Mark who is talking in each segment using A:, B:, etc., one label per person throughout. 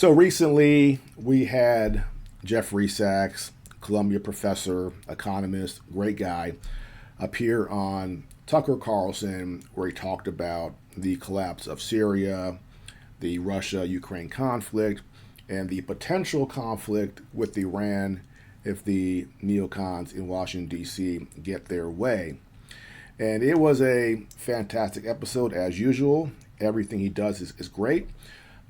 A: So recently we had Jeffrey Sachs, Columbia professor, economist, great guy, appear on Tucker Carlson where he talked about the collapse of Syria, the Russia Ukraine conflict, and the potential conflict with Iran if the neocons in Washington, D.C. get their way. And it was a fantastic episode as usual. Everything he does is great.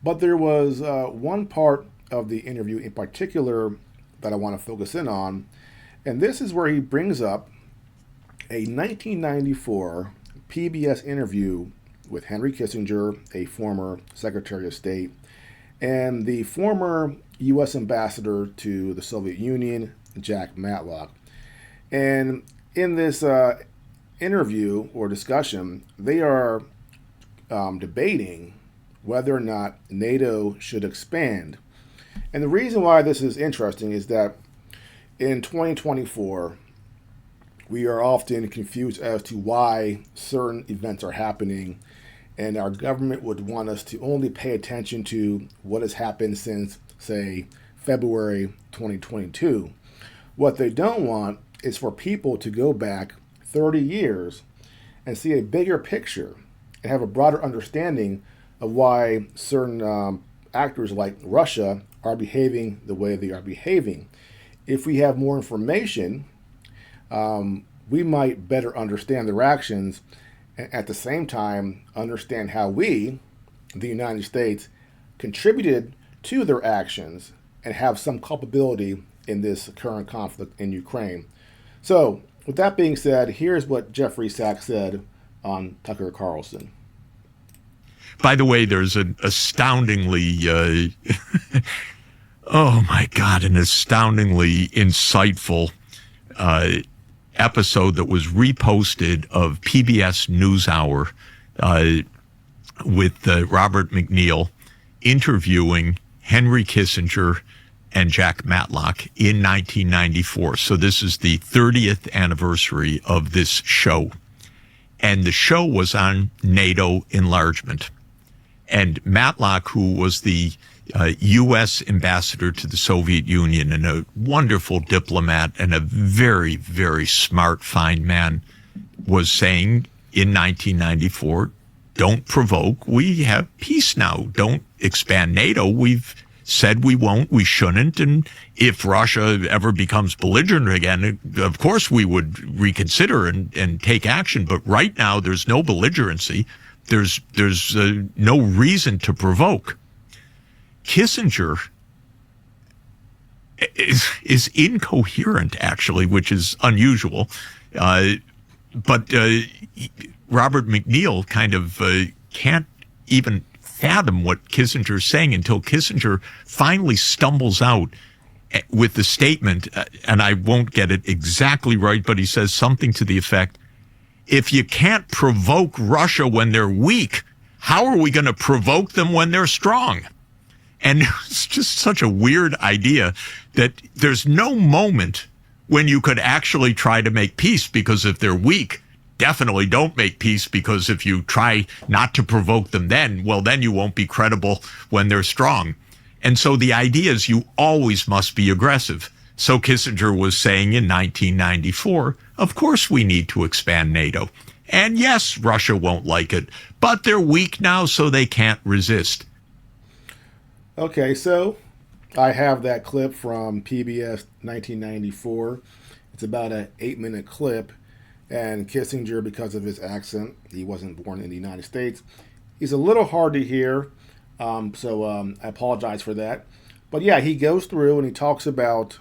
A: But there was one part of the interview in particular that I want to focus in on. And this is where he brings up a 1994 PBS interview with Henry Kissinger, a former Secretary of State, and the former U.S. ambassador to the Soviet Union, Jack Matlock. And in this interview or discussion, they are debating whether or not NATO should expand. And the reason why this is interesting is that in 2024, we are often confused as to why certain events are happening, and our government would want us to only pay attention to what has happened since, say, February 2022. What they don't want is for people to go back 30 years and see a bigger picture and have a broader understanding of why certain actors like Russia are behaving the way they are behaving. If we have more information, we might better understand their actions and at the same time understand how we, the United States, contributed to their actions and have some culpability in this current conflict in Ukraine. So, with that being said, here's what Jeffrey Sachs said on Tucker Carlson.
B: By the way, there's an astoundingly, oh my God, an astoundingly insightful episode that was reposted of PBS NewsHour with Robert McNeil interviewing Henry Kissinger and Jack Matlock in 1994. So this is the 30th anniversary of this show. And the show was on NATO enlargement. And Matlock, who was the U.S. ambassador to the Soviet Union and a wonderful diplomat and a very, very smart, fine man, was saying in 1994, don't provoke. We have peace now. Don't expand NATO. We've said we won't, we shouldn't. And if Russia ever becomes belligerent again, of course we would reconsider and take action. But right now, there's no belligerency. There's no reason to provoke. Kissinger is incoherent, actually, which is unusual. But Robert McNeil kind of can't even fathom what Kissinger's saying until Kissinger finally stumbles out with the statement, and I won't get it exactly right, but he says something to the effect, if you can't provoke Russia when they're weak, how are we going to provoke them when they're strong? And it's just such a weird idea that there's no moment when you could actually try to make peace, because if they're weak, definitely don't make peace, because if you try not to provoke them then, well, then you won't be credible when they're strong. And so the idea is you always must be aggressive. So Kissinger was saying in 1994, of course we need to expand NATO. And yes, Russia won't like it, but they're weak now, so they can't resist.
A: Okay, so I have that clip from PBS 1994. It's about an 8-minute clip. And Kissinger, because of his accent, he wasn't born in the United States. He's a little hard to hear, so I apologize for that. But yeah, he goes through and he talks about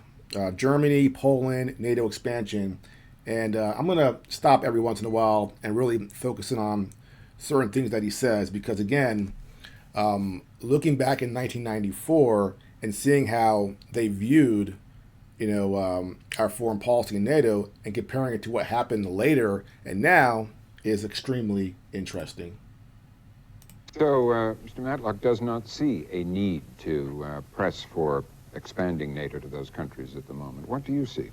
A: Germany, Poland, NATO expansion. And I'm going to stop every once in a while and really focus in on certain things that he says. Because again, looking back in 1994 and seeing how they viewed our foreign policy in NATO and comparing it to what happened later and now is extremely interesting.
C: So, Mr. Matlock does not see a need to press for expanding NATO to those countries at the moment. What do you see?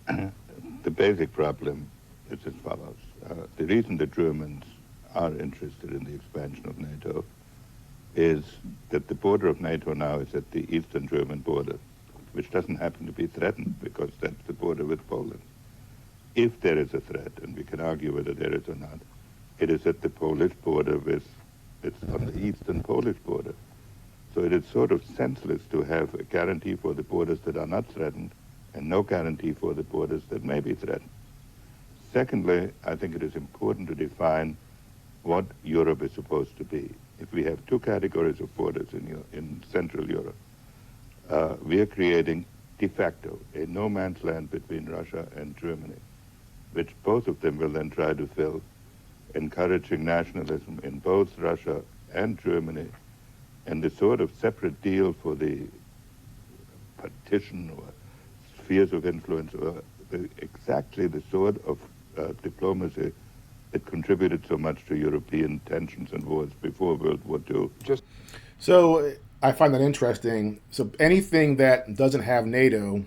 D: The basic problem is as follows. The reason the Germans are interested in the expansion of NATO is that the border of NATO now is at the eastern German border, which doesn't happen to be threatened because that's the border with Poland. If there is a threat, and we can argue whether there is or not, it is at the Polish border it's on the eastern Polish border. So it is sort of senseless to have a guarantee for the borders that are not threatened and no guarantee for the borders that may be threatened. Secondly, I think it is important to define what Europe is supposed to be. If we have two categories of borders in Central Europe, we are creating de facto a no man's land between Russia and Germany, which both of them will then try to fill, encouraging nationalism in both Russia and Germany, and the sort of separate deal for the partition or spheres of influence, or exactly the sort of diplomacy that contributed so much to European tensions and wars before World War II.
A: So I find that interesting. So anything that doesn't have NATO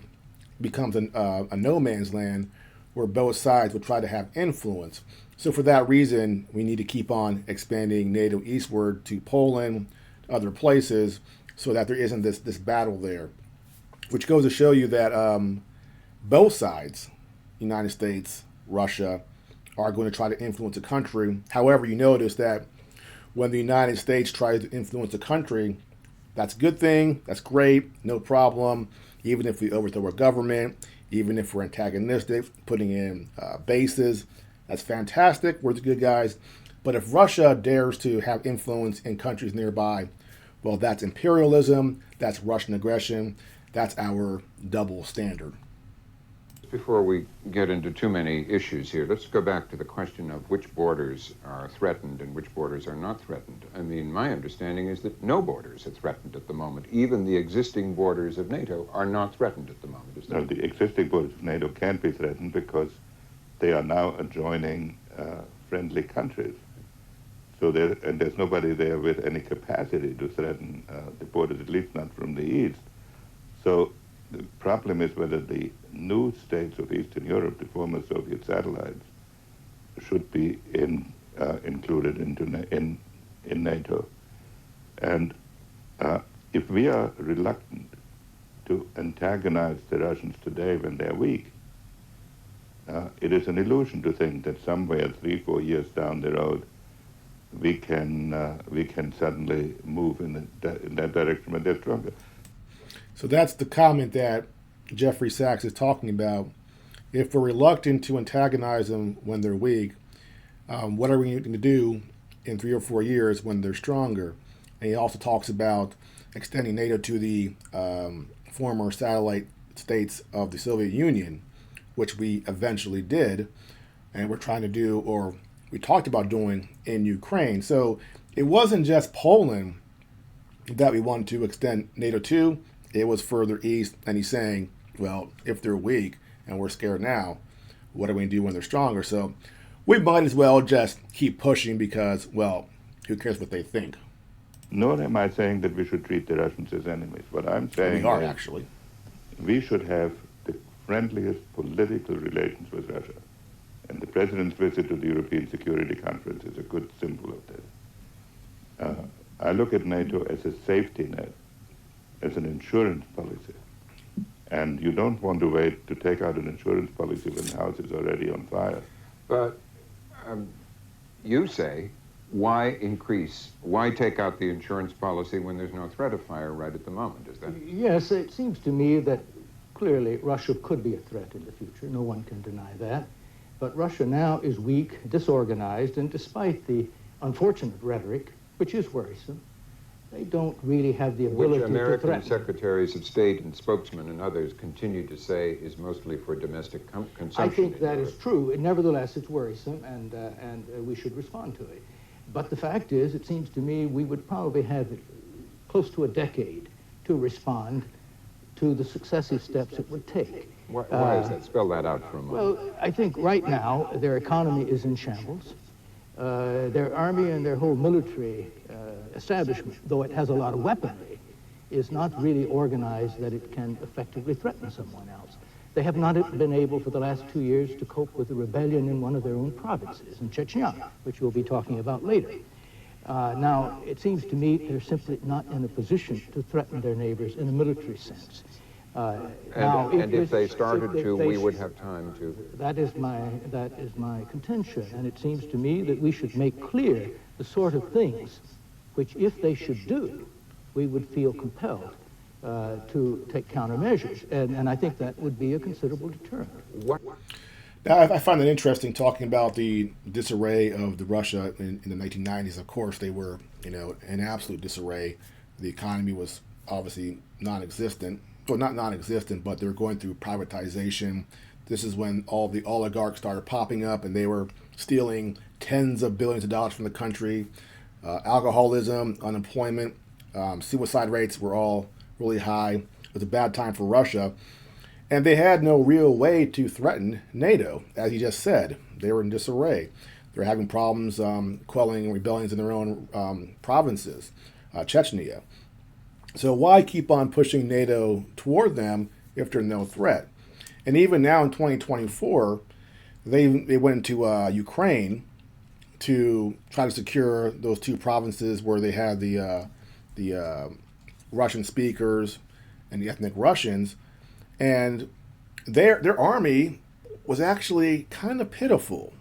A: becomes a no man's land where both sides will try to have influence. So for that reason, we need to keep on expanding NATO eastward to Poland, other places, so that there isn't this battle there, which goes to show you that both sides, United States, Russia, are going to try to influence a country. However, you notice that when the United States tries to influence a country, that's a good thing, that's great, no problem, even if we overthrow a government, even if we're antagonistic, putting in bases, that's fantastic, we're the good guys. But if Russia dares to have influence in countries nearby, well, that's imperialism, that's Russian aggression, that's our double standard.
C: Before we get into too many issues here, let's go back to the question of which borders are threatened and which borders are not threatened. I mean, my understanding is that no borders are threatened at the moment. Even the existing borders of NATO are not threatened at the moment. Is that
D: No, the existing borders of NATO can't be threatened because they are now adjoining friendly countries. So there's nobody there with any capacity to threaten the borders, at least not from the east. So the problem is whether the new states of Eastern Europe, the former Soviet satellites, should be included in NATO. And if we are reluctant to antagonize the Russians today when they're weak, it is an illusion to think that somewhere 3-4 years down the road we can suddenly move in that direction when they're stronger.
A: So that's the comment that Jeffrey Sachs is talking about. If we're reluctant to antagonize them when they're weak, what are we going to do in 3 or 4 years when they're stronger? And he also talks about extending NATO to the former satellite states of the Soviet Union, which we eventually did, and we're trying to do, or we talked about doing in Ukraine. So it wasn't just Poland that we wanted to extend NATO to, it was further east. And he's saying, well, if they're weak and we're scared now, what are we going to do when they're stronger? So we might as well just keep pushing because, well, who cares what they think?
D: Nor am I saying that we should treat the Russians as enemies. What I'm saying
A: We are,
D: is
A: actually.
D: we should have the friendliest political relations with Russia. And the President's visit to the European Security Conference is a good symbol of this. I look at NATO as a safety net, as an insurance policy. And you don't want to wait to take out an insurance policy when the house is already on fire.
C: But you say, why take out the insurance policy when there's no threat of fire right at the moment? Is that?
E: Yes, it seems to me that clearly Russia could be a threat in the future. No one can deny that. But Russia now is weak, disorganized, and despite the unfortunate rhetoric, which is worrisome, they don't really have the ability
C: to threaten. Which American secretaries of state and spokesmen and others continue to say is mostly for domestic consumption.
E: I think that is true. Nevertheless, it's worrisome, and we should respond to it. But the fact is, it seems to me, we would probably have close to a decade to respond to the successive steps it would take.
C: Why is that? Spell that out for a moment.
E: Well, I think right now their economy is in shambles. Their army and their whole military establishment, though it has a lot of weaponry, is not really organized that it can effectively threaten someone else. They have not been able for the last 2 years to cope with the rebellion in one of their own provinces, in Chechnya, which we'll be talking about later. Now, it seems to me they're simply not in a position to threaten their neighbors in a military sense.
C: And if they started to, we would have time to.
E: That is my contention, and it seems to me that we should make clear the sort of things which, if they should do, we would feel compelled to take countermeasures, and I think that would be a considerable deterrent.
A: Now, I find it interesting talking about the disarray of the Russia in the 1990s. Of course, they were, in absolute disarray. The economy was obviously non-existent. Well, not non-existent, but they were going through privatization. This is when all the oligarchs started popping up, and they were stealing tens of billions of dollars from the country. Alcoholism, unemployment, suicide rates were all really high. It was a bad time for Russia. And they had no real way to threaten NATO, as you just said. They were in disarray. They were having problems quelling rebellions in their own provinces, Chechnya. So why keep on pushing NATO toward them if they're no threat? And even now in 2024, they went into Ukraine to try to secure those two provinces where they had the Russian speakers and the ethnic Russians. And their army was actually kind of pitiful.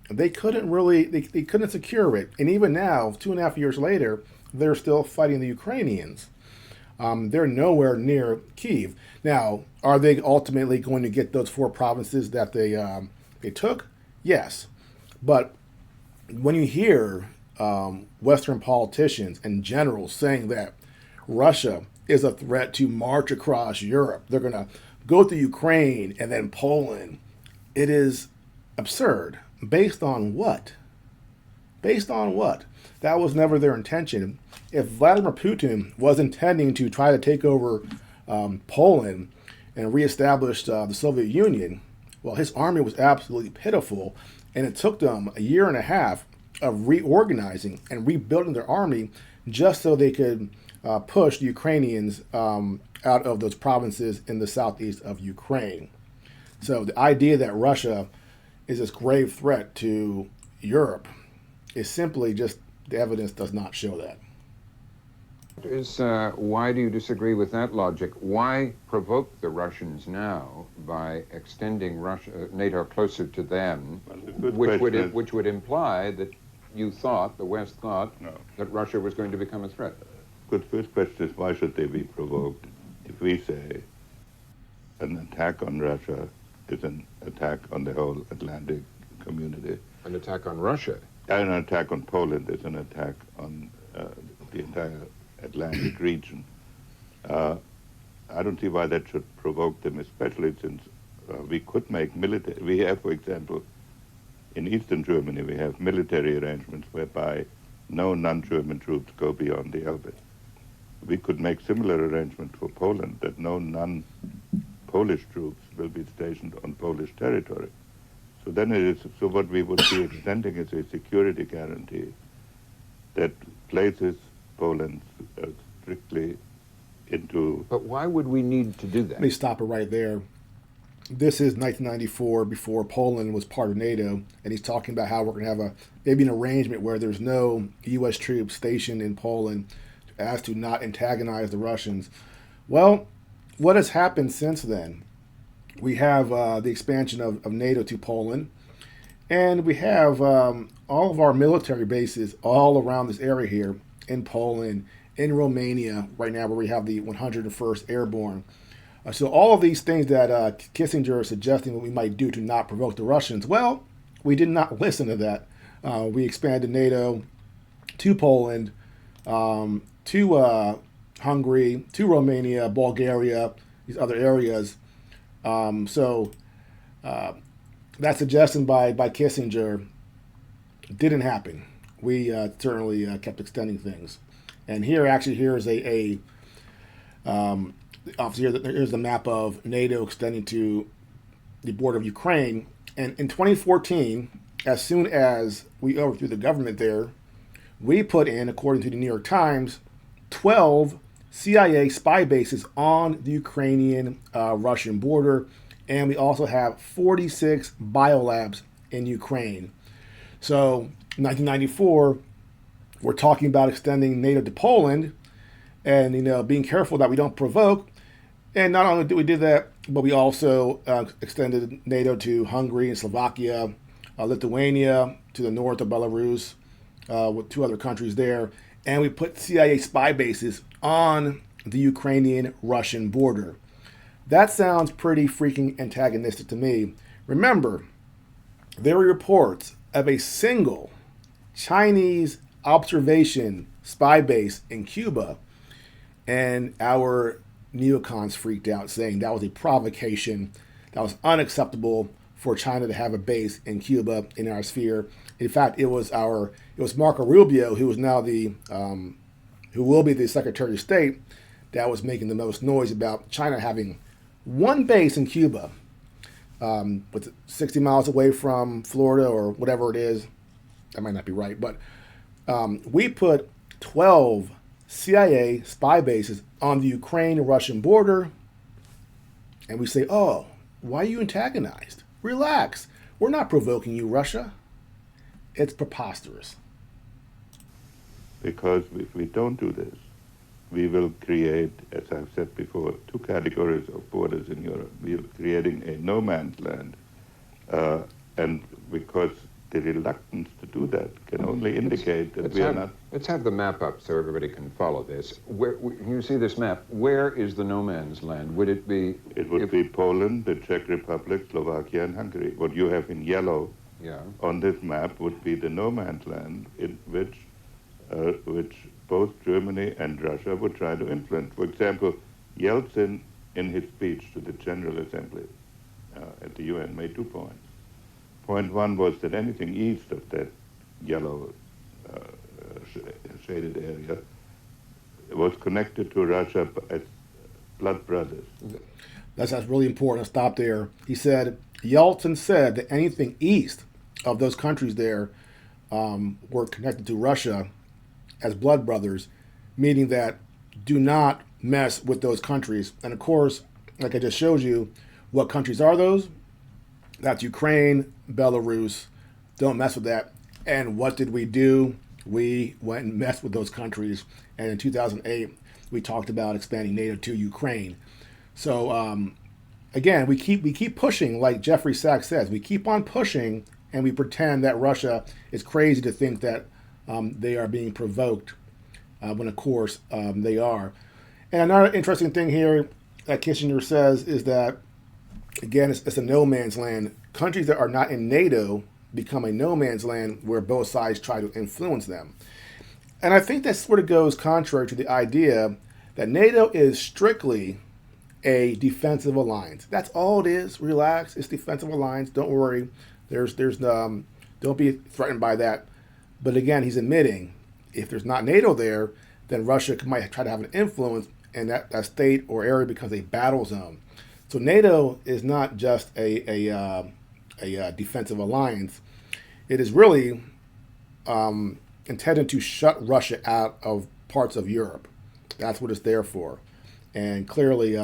A: They couldn't really, they couldn't secure it. And even now, 2.5 years later, they're still fighting the Ukrainians. They're nowhere near Kyiv. Now, are they ultimately going to get those 4 provinces that they took? Yes. But when you hear Western politicians and generals saying that Russia is a threat to march across Europe, they're going to go to Ukraine and then Poland, it is absurd. Based on what? Based on what? That was never their intention. If Vladimir Putin was intending to try to take over Poland and reestablish the Soviet Union, well, his army was absolutely pitiful, and it took them 1.5 years of reorganizing and rebuilding their army just so they could push the Ukrainians out of those provinces in the southeast of Ukraine. So the idea that Russia is this grave threat to Europe is simply just, the evidence does not show that.
C: Why do you disagree with that logic? Why provoke the Russians now by extending NATO closer to them, which would imply that the West thought, that Russia was going to become a threat?
D: Good first question is, why should they be provoked? If we say an attack on Russia is an attack on the whole Atlantic community.
C: An attack on Russia?
D: And an attack on Poland is an attack on the entire Atlantic region. I don't see why that should provoke them, especially since we could make military. We have, for example, in Eastern Germany, we have military arrangements whereby no non-German troops go beyond the Elbe. We could make similar arrangements for Poland, that no non-Polish troops will be stationed on Polish territory. So then so what we would be extending is a security guarantee that places Poland strictly into...
C: But why would we need to do that?
A: Let me stop it right there. This is 1994, before Poland was part of NATO, and he's talking about how we're going to have maybe an arrangement where there's no U.S. troops stationed in Poland as to not antagonize the Russians. Well, what has happened since then? We have the expansion of NATO to Poland, and we have all of our military bases all around this area here in Poland, in Romania, right now where we have the 101st Airborne. So all of these things that Kissinger is suggesting that we might do to not provoke the Russians, well, we did not listen to that. We expanded NATO to Poland, to Hungary, to Romania, Bulgaria, these other areas. So that suggestion by Kissinger didn't happen. We certainly kept extending things. And here's here's the map of NATO extending to the border of Ukraine. And in 2014, as soon as we overthrew the government there, we put in, according to the New York Times, 12 CIA spy bases on the Ukrainian-Russian border, and we also have 46 biolabs in Ukraine. So, in 1994, we're talking about extending NATO to Poland, and being careful that we don't provoke. And not only did we do that, but we also extended NATO to Hungary and Slovakia, Lithuania, to the north of Belarus, with 2 other countries there. And we put CIA spy bases on the Ukrainian-Russian border. That sounds pretty freaking antagonistic to me. Remember, there were reports of a single Chinese observation spy base in Cuba, and our neocons freaked out, saying that was a provocation, that was unacceptable for China to have a base in Cuba in our sphere. In fact, it was Marco Rubio, who is now who will be the Secretary of State, that was making the most noise about China having one base in Cuba, with 60 miles away from Florida or whatever it is. That might not be right, but we put 12 CIA spy bases on the Ukraine-Russian border, and we say, oh, why are you antagonized? Relax. We're not provoking you, Russia. It's preposterous.
D: Because if we don't do this, we will create, as I've said before, 2 categories of borders in Europe. We are creating a no man's land, and because the reluctance to do that can only indicate that we are not.
C: Let's have the map up so everybody can follow this. Where you see this map? Where is the no man's land? Would it be?
D: It would be Poland, the Czech Republic, Slovakia, and Hungary. What you have in yellow on this map would be the no man's land, in which both Germany and Russia would try to influence. For example, Yeltsin, in his speech to the General Assembly at the UN, made 2 points. Point 1 was that anything east of that yellow shaded area was connected to Russia as blood brothers.
A: That's really important. I'll stop there. Yeltsin said that anything east of those countries there were connected to Russia as blood brothers, meaning that do not mess with those countries. And of course, like I just showed you, what countries are those? That's Ukraine, Belarus. Don't mess with that. And what did we do? We went and messed with those countries. And in 2008, we talked about expanding NATO to Ukraine. So again, we keep pushing, like Jeffrey Sachs says. We keep on pushing, and we pretend that Russia is crazy to think that they are being provoked, when of course they are. And another interesting thing here that Kissinger says is that, again, it's a no man's land. Countries that are not in NATO become a no man's land where both sides try to influence them. And I think that sort of goes contrary to the idea that NATO is strictly a defensive alliance. That's all it is. Relax. It's defensive alliance. Don't worry. Don't be threatened by that. But again, he's admitting if there's not NATO there, then Russia might try to have an influence, and that state or area becomes a battle zone. So NATO is not just a defensive alliance. It is really intended to shut Russia out of parts of Europe. That's what it's there for. And clearly,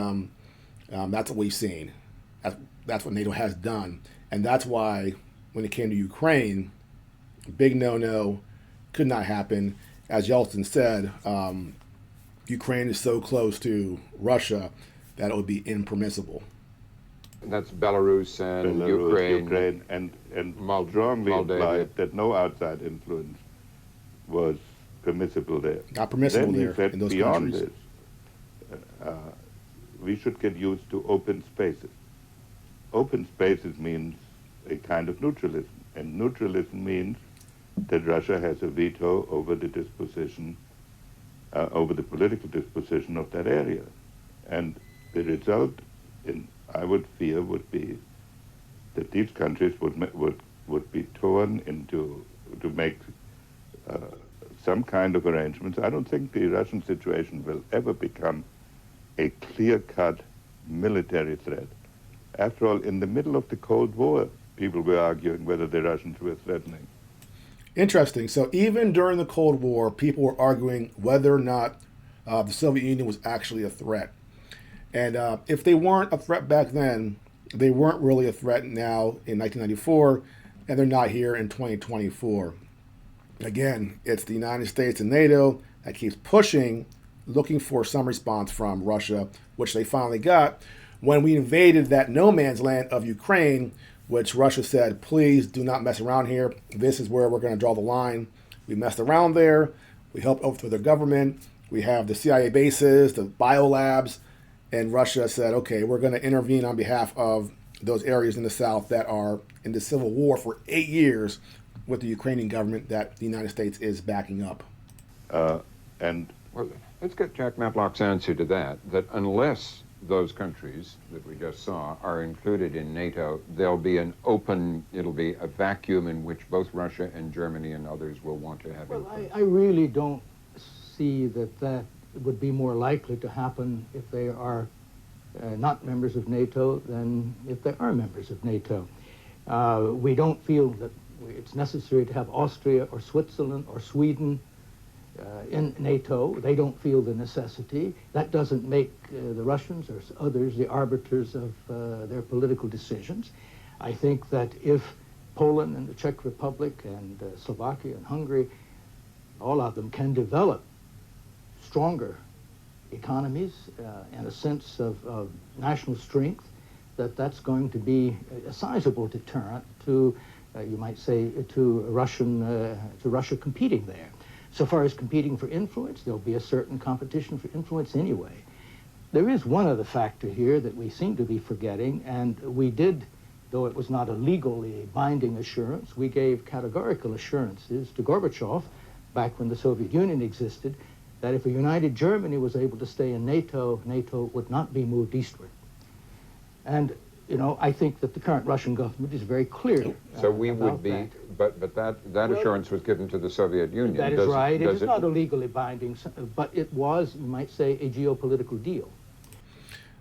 A: that's what we've seen. That's what NATO has done. And that's why when it came to Ukraine, big no-no, could not happen. As Yeltsin said, Ukraine is so close to Russia that it would be impermissible.
C: That's Belarus and
D: Ukraine, and strongly
C: Moldavia.
D: implied that no outside influence was permissible there.
A: Not permissible
D: then
A: there
D: said,
A: in those
D: beyond
A: countries.
D: This, we should get used to open spaces. Open spaces means a kind of neutralism, and neutralism means that Russia has a veto over the disposition, over the political disposition of that area. And the result, I would fear, would be that these countries would be torn into to make some kind of arrangements. I don't think the Russian situation will ever become a clear-cut military threat. After all, in the middle of the Cold War, people were arguing whether the Russians were threatening.
A: Interesting. So even during the Cold War, people were arguing whether or not the Soviet Union was actually a threat. And if they weren't a threat back then, they weren't really a threat now in 1994, and they're not here in 2024. again, it's the United States and NATO that keeps pushing, looking for some response from Russia, which they finally got when we invaded that no man's land of Ukraine, which Russia said, please do not mess around here. This is where we're going to draw the line. We messed around there. We helped overthrow their government. We have the CIA bases, the biolabs, and Russia said, okay, we're going to intervene on behalf of those areas in the south that are in the civil war for 8 years with the Ukrainian government that the United States is backing up.
D: And
C: Well, let's get Jack Matlock's answer to that unless those countries that we just saw are included in NATO, it'll be a vacuum in which both Russia and Germany and others will want to have influence.
E: I really don't see that would be more likely to happen if they are not members of NATO than if they are members of NATO. We don't feel that it's necessary to have Austria or Switzerland or Sweden in NATO. They don't feel the necessity. That doesn't make the Russians or others the arbiters of their political decisions. I think that if Poland and the Czech Republic and Slovakia and Hungary, all of them can develop stronger economies and a sense of national strength, that's going to be a sizable deterrent to, you might say, to Russia competing there. So far as competing for influence, there'll be a certain competition for influence anyway. There is one other factor here that we seem to be forgetting, and we did, though it was not a legally binding assurance, we gave categorical assurances to Gorbachev back when the Soviet Union existed, that if a united Germany was able to stay in NATO, NATO would not be moved eastward. And, you know, I think that the current Russian government is very clear.
C: So we would be, but that assurance was given to the Soviet Union.
E: That is right. It is not a legally binding, but it was, you might say, a geopolitical deal.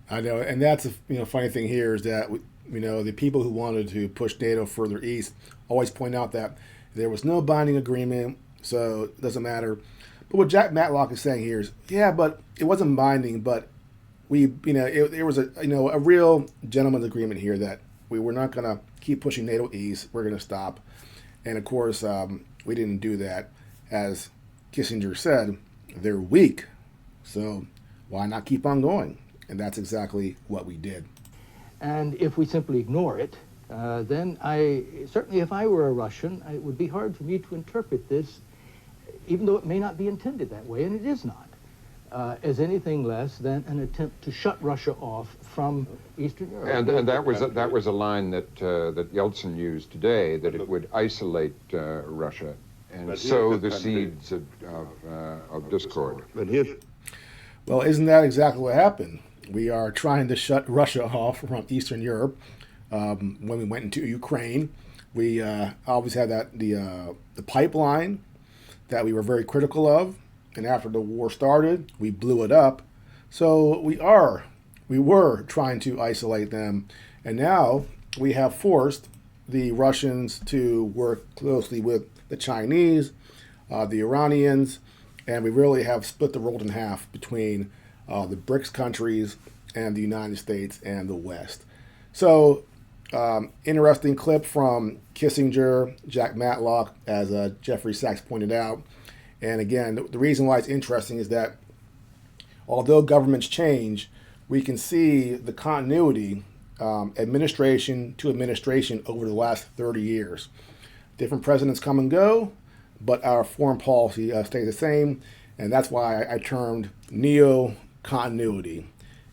A: I know, and that's a funny thing here is that the people who wanted to push NATO further east always point out that there was no binding agreement, so it doesn't matter. But what Jack Matlock is saying here is, yeah, but it wasn't binding, but there was a real gentleman's agreement here that we were not going to keep pushing NATO east. We're going to stop. And of course, we didn't do that. As Kissinger said, they're weak. So why not keep on going? And that's exactly what we did.
E: And if we simply ignore it, then certainly if I were a Russian, it would be hard for me to interpret this, even though it may not be intended that way, and it is not, as anything less than an attempt to shut Russia off from Eastern Europe.
C: And that was a line that Yeltsin used today, that it would isolate Russia and sow the seeds of discord.
A: Well, isn't that exactly what happened? We are trying to shut Russia off from Eastern Europe. When we went into Ukraine, we always had the pipeline that we were very critical of, and after the war started, we blew it up. So we were trying to isolate them, and now we have forced the Russians to work closely with the Chinese, the Iranians, and we really have split the world in half between the BRICS countries and the United States and the West. So, interesting clip from Kissinger, Jack Matlock, as Jeffrey Sachs pointed out. And again, the reason why it's interesting is that although governments change, we can see the continuity, administration to administration over the last 30 years. Different presidents come and go, but our foreign policy stays the same. And that's why I termed neo-continuity.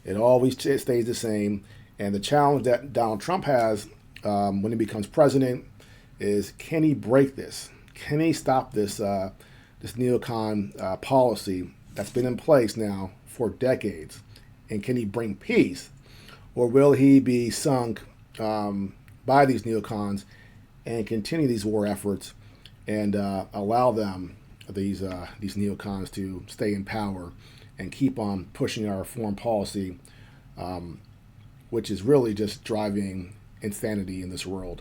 A: It always stays the same. And the challenge that Donald Trump has when he becomes president is, can he break this? Can he stop this this neocon policy that's been in place now for decades? And can he bring peace? Or will he be sunk by these neocons and continue these war efforts and allow them, these neocons, to stay in power and keep on pushing our foreign policy, which is really just driving insanity in this world.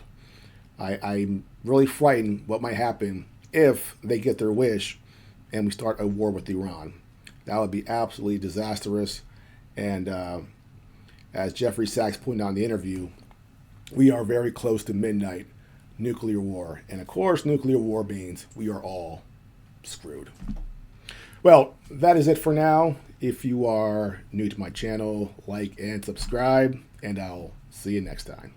A: I'm really frightened what might happen if they get their wish and we start a war with Iran. That would be absolutely disastrous. And as Jeffrey Sachs pointed out in the interview, we are very close to midnight nuclear war. And of course, nuclear war means we are all screwed. Well, that is it for now. If you are new to my channel, like and subscribe, and I'll see you next time.